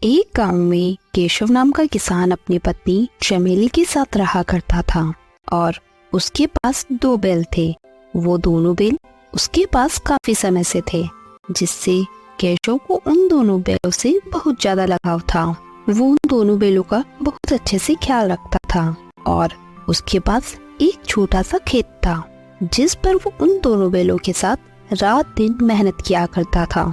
एक गांव में केशव नाम का किसान अपनी पत्नी चमेली के साथ रहा करता था और उसके पास 2 बैल थे। वो दोनों बैल उसके पास काफी समय से थे, जिससे केशव को उन दोनों बैलों से बहुत ज्यादा लगाव था। वो उन दोनों बैलों का बहुत अच्छे से ख्याल रखता था और उसके पास एक छोटा सा खेत था, जिस पर वो उन दोनों बैलों के साथ रात दिन मेहनत किया करता था।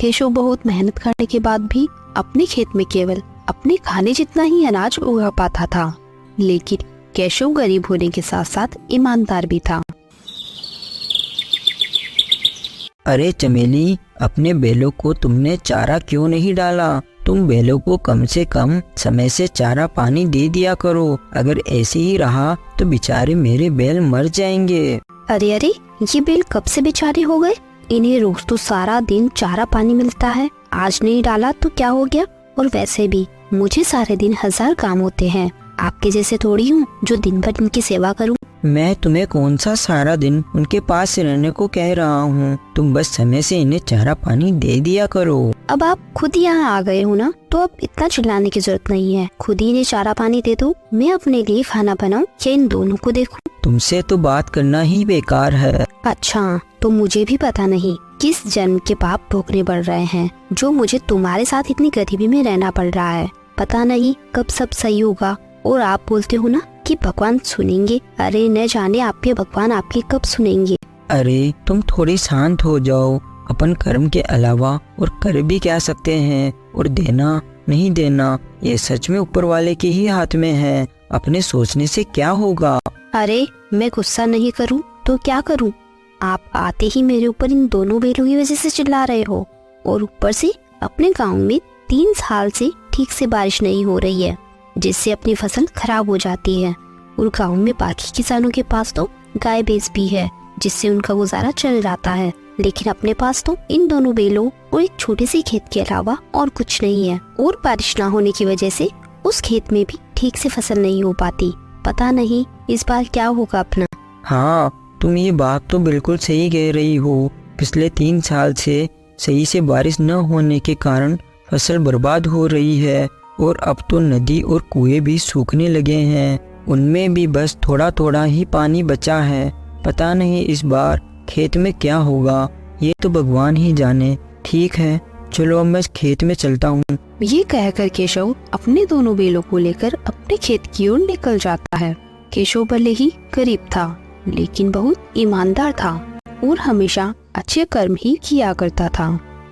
केशव बहुत मेहनत करने के बाद भी अपने खेत में केवल अपने खाने जितना ही अनाज उगा पाता था, लेकिन केशव गरीब होने के साथ साथ ईमानदार भी था। अरे चमेली, अपने बैलों को तुमने चारा क्यों नहीं डाला? तुम बैलों को कम से कम समय से चारा पानी दे दिया करो। अगर ऐसे ही रहा तो बेचारे मेरे बैल मर जाएंगे। अरे अरे, ये बैल कब से बेचारे हो गए? इन्हें रोज तो सारा दिन चारा पानी मिलता है, आज नहीं डाला तो क्या हो गया? और वैसे भी मुझे सारे दिन 1000 काम होते हैं, आपके जैसे थोड़ी हूँ जो दिन भर इनकी सेवा करूँ। मैं तुम्हें कौन सा सारा दिन उनके पास रहने को कह रहा हूँ, तुम बस समय से इन्हें चारा पानी दे दिया करो। अब आप खुद यहाँ आ गए हो ना, तो अब इतना चिल्लाने की जरूरत नहीं है। खुद ही इन्हें चारा पानी दे दो, मैं अपने लिए खाना बनाऊं या इन दोनों को देखूं? तुमसे तो बात करना ही बेकार है। अच्छा, तो मुझे भी पता नहीं किस जन्म के पाप भोगने पड़ रहे हैं, जो मुझे तुम्हारे साथ इतनी गरीबी में रहना पड़ रहा है। पता नहीं कब सब सही होगा। और आप बोलते हो ना कि भगवान सुनेंगे, अरे न जाने आपके भगवान आपकी कब सुनेंगे। अरे तुम थोड़ी शांत हो जाओ। अपन कर्म के अलावा और कर भी क्या सकते हैं, और देना नहीं देना ये सच में ऊपर वाले के ही हाथ में है। अपने सोचने से क्या होगा? अरे मैं गुस्सा नहीं करूं तो क्या करूं? आप आते ही मेरे ऊपर इन दोनों बैलों की वजह से चिल्ला रहे हो, और ऊपर से अपने गांव में 3 साल से ठीक से बारिश नहीं हो रही है, जिससे अपनी फसल खराब हो जाती है। और गांव में बाकी किसानों के पास तो गाय भैंस भी है, जिससे उनका गुजारा चल जाता है, लेकिन अपने पास तो इन दोनों बैलों और एक छोटे से खेत के अलावा और कुछ नहीं है। और बारिश ना होने की वजह से उस खेत में भी ठीक से फसल नहीं हो पाती। पता नहीं इस बार क्या होगा अपना। हाँ, तुम ये बात तो बिल्कुल सही कह रही हो। पिछले 3 साल से सही से बारिश न होने के कारण फसल बर्बाद हो रही है, और अब तो नदी और कुएं भी सूखने लगे हैं, उनमें भी बस थोड़ा थोड़ा ही पानी बचा है। पता नहीं इस बार खेत में क्या होगा, ये तो भगवान ही जाने। ठीक है, चलो अब मैं खेत में चलता हूँ। ये कहकर केशव अपने दोनों बैलों को लेकर अपने खेत की ओर निकल जाता है। केशव भले ही गरीब था, लेकिन बहुत ईमानदार था और हमेशा अच्छे कर्म ही किया करता था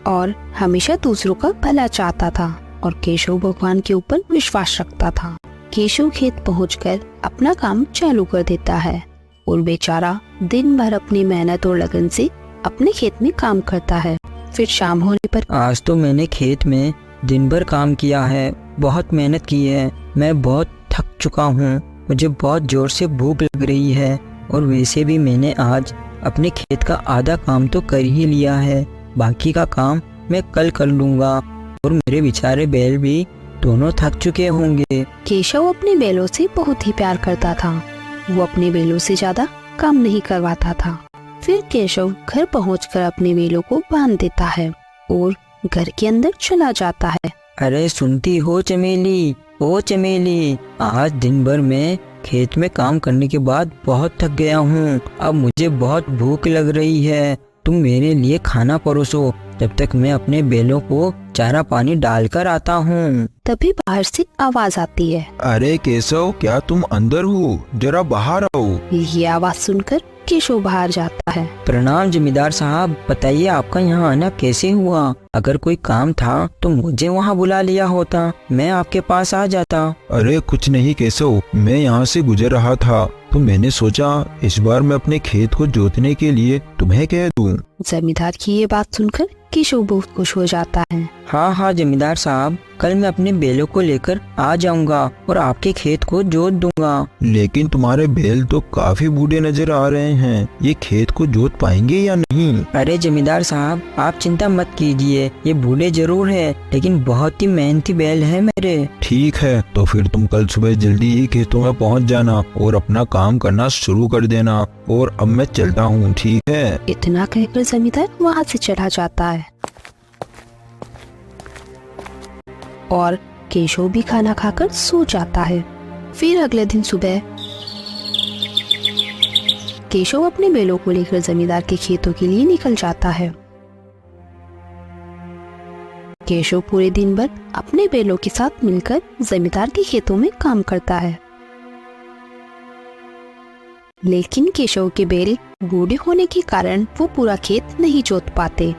और हमेशा दूसरों का भला चाहता था, और केशव भगवान के ऊपर विश्वास रखता था। केशव खेत पहुंचकर अपना काम चालू कर देता है और बेचारा दिन भर अपनी मेहनत और लगन से अपने खेत में काम करता है। फिर शाम होने पर आज तो मैंने खेत में दिन भर काम किया है, बहुत मेहनत की है, मैं बहुत थक चुका हूँ, मुझे बहुत जोर से भूख लग रही है, और वैसे भी मैंने आज अपने खेत का आधा काम तो कर ही लिया है, बाकी का काम मैं कल कर लूँगा। और मेरे बेचारे बैल भी दोनों थक चुके होंगे। केशव अपने बैलों से बहुत ही प्यार करता था, वो अपने बैलों से ज्यादा काम नहीं करवाता था। फिर केशव घर पहुंचकर अपने बैलों को बांध देता है और घर के अंदर चला जाता है। अरे सुनती हो चमेली, ओ चमेली, आज दिन भर मैं खेत में काम करने के बाद बहुत थक गया हूँ, अब मुझे बहुत भूख लग रही है, तुम मेरे लिए खाना परोसो, जब तक मैं अपने बैलों को चारा पानी डालकर आता हूँ। तभी बाहर से आवाज आती है। अरे केशव, क्या तुम अंदर हो? जरा बाहर आओ। ये आवाज सुनकर केशव बाहर जाता है। प्रणाम जमींदार साहब, बताइए आपका यहाँ आना कैसे हुआ? अगर कोई काम था तो मुझे वहाँ बुला लिया होता, मैं आपके पास आ जाता। अरे कुछ नहीं केशव, मैं यहाँ से गुजर रहा था तो मैंने सोचा इस बार मैं अपने खेत को जोतने के लिए तुम्हें कह दूं। जमींदार की ये बात सुनकर केशव बहुत खुश हो जाता है। हाँ जमींदार साहब, कल मैं अपने बैलों को लेकर आ जाऊंगा और आपके खेत को जोत दूंगा। लेकिन तुम्हारे बैल तो काफी बूढ़े नजर आ रहे हैं, ये खेत को को जोत पाएंगे या नहीं। अरे जमींदार साहब, आप चिंता मत कीजिए, ये बूढ़े जरूर है लेकिन बहुत ही मेहनती बैल है मेरे। ठीक है, तो फिर तुम कल सुबह जल्दी ही खेतों में पहुंच जाना और अपना काम करना शुरू कर देना। और अब मैं चलता हूँ, ठीक है। इतना कहकर जमींदार वहाँ से चला जाता है और केशव भी खाना खाकर सो जाता है। फिर अगले दिन सुबह केशव अपने बैलों को लेकर जमींदार के खेतों के लिए निकल जाता है। केशव पूरे दिन भर अपने बैलों के साथ मिलकर जमींदार के खेतों में काम करता है, लेकिन केशव के बैल बूढ़े होने के कारण वो पूरा खेत नहीं जोत पाते।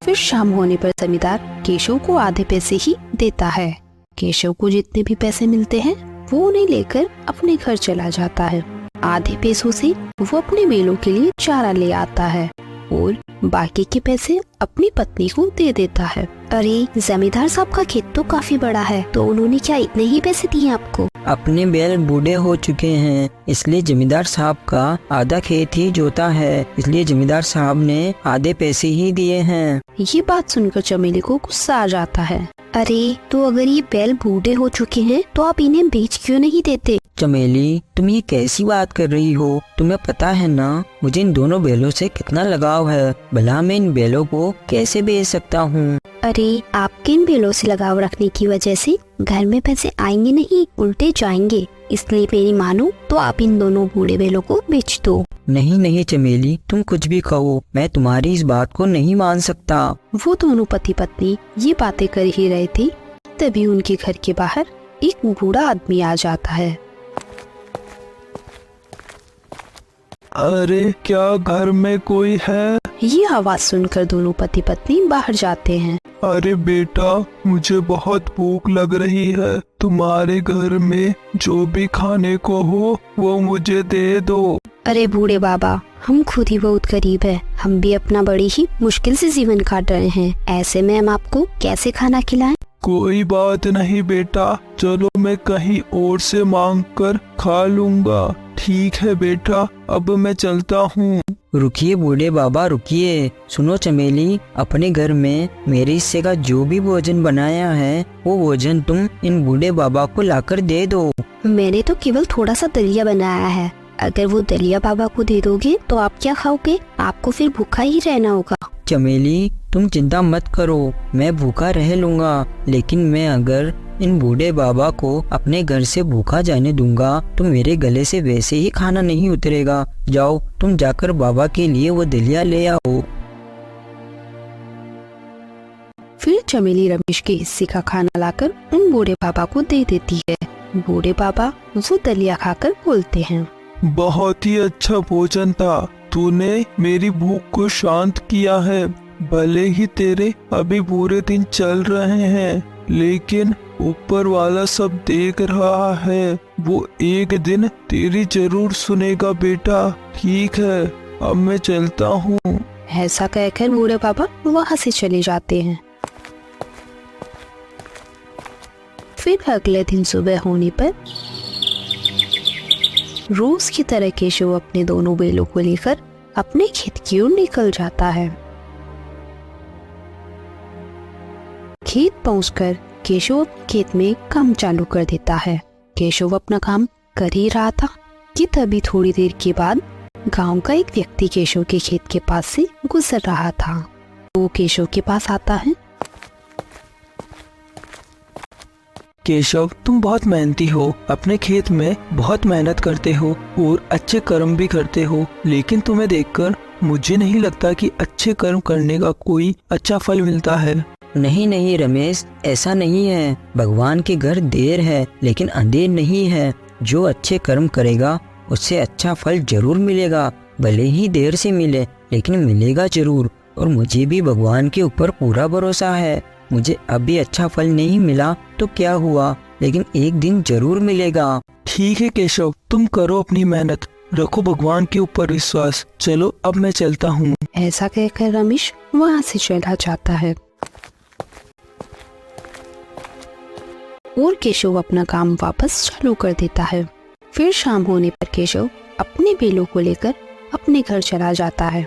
फिर शाम होने पर जमींदार केशव को आधे पैसे ही देता है। केशव को जितने भी पैसे मिलते हैं वो उन्हें लेकर अपने घर चला जाता है। आधे पैसों से वो अपने बैलों के लिए चारा ले आता है और बाकी के पैसे अपनी पत्नी को दे देता है। अरे जमींदार साहब का खेत तो काफी बड़ा है, तो उन्होंने क्या इतने ही पैसे दिए आपको? अपने बैल बूढ़े हो चुके हैं, इसलिए जमींदार साहब का आधा खेत ही जोता है, इसलिए जमींदार साहब ने आधे पैसे ही दिए हैं। ये बात सुनकर चमेली को गुस्सा आ जाता है। अरे तो अगर ये बैल बूढ़े हो चुके हैं तो आप इन्हें बेच क्यों नहीं देते? चमेली, तुम ये कैसी बात कर रही हो? तुम्हें पता है ना मुझे इन दोनों बैलों से कितना लगाव है, भला मैं इन बैलों को कैसे बेच सकता हूँ? अरे आपके इन बैलों से लगाव रखने की वजह से घर में पैसे आएंगे नहीं, उल्टे जाएंगे। इसलिए मेरी मानो तो आप इन दोनों बूढ़े बैलों को बेच दो। नहीं नहीं चमेली, तुम कुछ भी कहो, मैं तुम्हारी इस बात को नहीं मान सकता। वो दोनों पति पत्नी ये बातें कर ही रहे थे, तभी उनके घर के बाहर एक बूढ़ा आदमी आ जाता है। अरे क्या घर में कोई है? ये आवाज सुनकर दोनों पति पत्नी बाहर जाते हैं। अरे बेटा, मुझे बहुत भूख लग रही है, तुम्हारे घर में जो भी खाने को हो वो मुझे दे दो। अरे बूढ़े बाबा, हम खुद ही बहुत गरीब है, हम भी अपना बड़ी ही मुश्किल से जीवन काट रहे हैं, ऐसे में हम आपको कैसे खाना खिलाएं? कोई बात नहीं बेटा, चलो मैं कहीं और से मांग कर खा लूंगा। ठीक है बेटा, अब मैं चलता हूँ। रुकिए बूढ़े बाबा, रुकिए। सुनो चमेली, अपने घर में मेरे हिस्से का जो भी भोजन बनाया है वो भोजन तुम इन बूढ़े बाबा को लाकर दे दो। मैंने तो केवल थोड़ा सा दलिया बनाया है, अगर वो दलिया बाबा को दे दोगे तो आप क्या खाओगे? आपको फिर भूखा ही रहना होगा। चमेली, तुम चिंता मत करो, मैं भूखा रह लूंगा, लेकिन मैं अगर इन बूढ़े बाबा को अपने घर से भूखा जाने दूंगा तो मेरे गले से वैसे ही खाना नहीं उतरेगा। जाओ, तुम जाकर बाबा के लिए वो दलिया ले आओ। फिर चमेली रमेश के हिस्से का खाना लाकर उन बूढ़े बाबा को दे देती है। बूढ़े बाबा वो दलिया खाकर बोलते हैं, बहुत ही अच्छा भोजन था, तूने मेरी भूख को शांत किया है। भले ही तेरे अभी बुरे दिन चल रहे हैं, लेकिन ऊपर वाला सब देख रहा है, वो एक दिन तेरी जरूर सुनेगा बेटा। ठीक है, अब मैं चलता हूँ। ऐसा कहकर बूढ़े बाबा वहाँ से चले जाते हैं। फिर अगले दिन सुबह होने पर रोज की तरह केशव अपने दोनों बैलों को लेकर अपने खेत की ओर निकल जाता है। खेत पहुंचकर केशव खेत में काम चालू कर देता है। केशव अपना काम कर ही रहा था कि तभी थोड़ी देर के बाद गांव का एक व्यक्ति केशव के खेत के पास से गुजर रहा था। वो केशव के पास आता है। केशव, तुम बहुत मेहनती हो, अपने खेत में बहुत मेहनत करते हो और अच्छे कर्म भी करते हो, लेकिन तुम्हें देखकर मुझे नहीं लगता कि अच्छे कर्म करने का कोई अच्छा फल मिलता है। नहीं नहीं रमेश, ऐसा नहीं है। भगवान के घर देर है लेकिन अंधेर नहीं है। जो अच्छे कर्म करेगा उससे अच्छा फल जरूर मिलेगा, भले ही देर से मिले लेकिन मिलेगा जरूर। और मुझे भी भगवान के ऊपर पूरा भरोसा है। मुझे अभी अच्छा फल नहीं मिला तो क्या हुआ, लेकिन एक दिन जरूर मिलेगा। ठीक है केशव, तुम करो अपनी मेहनत, रखो भगवान के ऊपर विश्वास। चलो अब मैं चलता हूँ। ऐसा कहकर रमेश वहाँ से चला जाता है और केशव अपना काम वापस चालू कर देता है। फिर शाम होने पर केशव अपने बैलों को लेकर अपने घर चला जाता है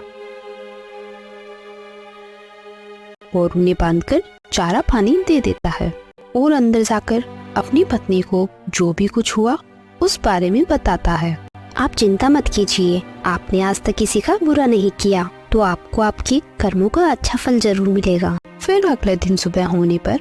और उन्हें बांधकर चारा पानी दे देता है और अंदर जाकर अपनी पत्नी को जो भी कुछ हुआ उस बारे में बताता है। आप चिंता मत कीजिए, आपने आज तक किसी का बुरा नहीं किया तो आपको आपके कर्मों का अच्छा फल जरूर मिलेगा। फिर अगले दिन सुबह होने पर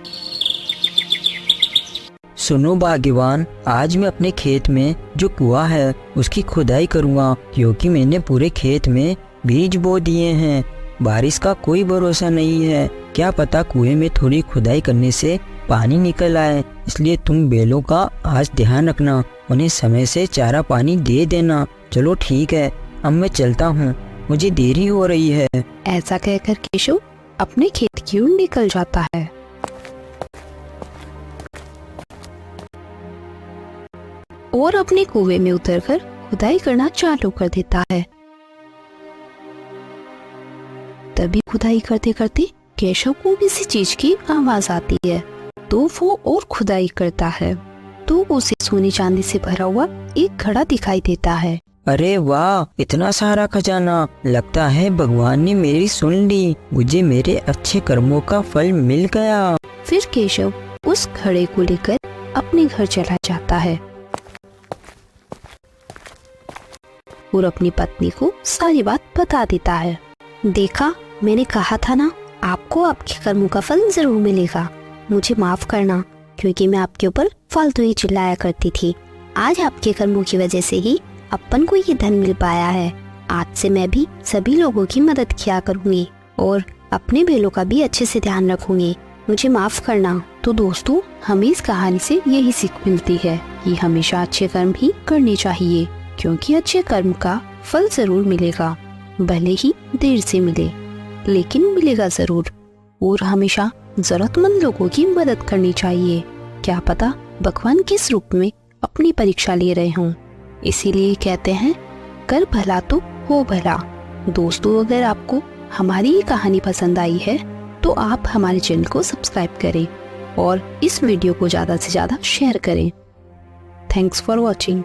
सुनो बागवान, आज मैं अपने खेत में जो कुआं है उसकी खुदाई करूँगा, क्योंकि मैंने पूरे खेत में बीज बो दिए हैं। बारिश का कोई भरोसा नहीं है, क्या पता कुएं में थोड़ी खुदाई करने से पानी निकल आए। इसलिए तुम बेलों का आज ध्यान रखना, उन्हें समय से चारा पानी दे देना। चलो ठीक है, अब मैं चलता हूँ, मुझे देरी हो रही है। ऐसा कहकर केशव अपने खेत की ओर निकल जाता है। और अपने कुएं में उतरकर खुदाई करना चालू कर देता है। तभी खुदाई करते करते केशव को किसी चीज की आवाज आती है, तो वो और खुदाई करता है तो उसे सोने चांदी से भरा हुआ एक घड़ा दिखाई देता है। अरे वाह, इतना सारा खजाना! लगता है भगवान ने मेरी सुन ली, मुझे मेरे अच्छे कर्मों का फल मिल गया। फिर केशव उस घड़े को लेकर अपने घर चला जाता है और अपनी पत्नी को सारी बात बता देता है। देखा, मैंने कहा था ना, आपको आपके कर्मों का फल जरूर मिलेगा। मुझे माफ करना, क्योंकि मैं आपके ऊपर फालतू ही चिल्लाया करती थी। आज आपके कर्मों की वजह से ही अपन को ये धन मिल पाया है। आज से मैं भी सभी लोगों की मदद किया करूंगी और अपने बेलों का भी अच्छे से ध्यान रखूंगी। मुझे माफ करना। तो दोस्तों, हमें इस कहानी से यही सीख मिलती है कि हमेशा अच्छे कर्म ही करने चाहिए, क्योंकि अच्छे कर्म का फल जरूर मिलेगा, भले ही देर से मिले, लेकिन मिलेगा जरूर। और हमेशा जरूरतमंद लोगों की मदद करनी चाहिए। क्या पता भगवान किस रूप में अपनी परीक्षा ले रहे हों। इसीलिए कहते हैं, कर भला तो हो भला। दोस्तों, अगर आपको हमारी ये कहानी पसंद आई है तो आप हमारे चैनल को सब्सक्राइब करें और इस वीडियो को ज़्यादा से ज़्यादा शेयर करें। Thanks for watching.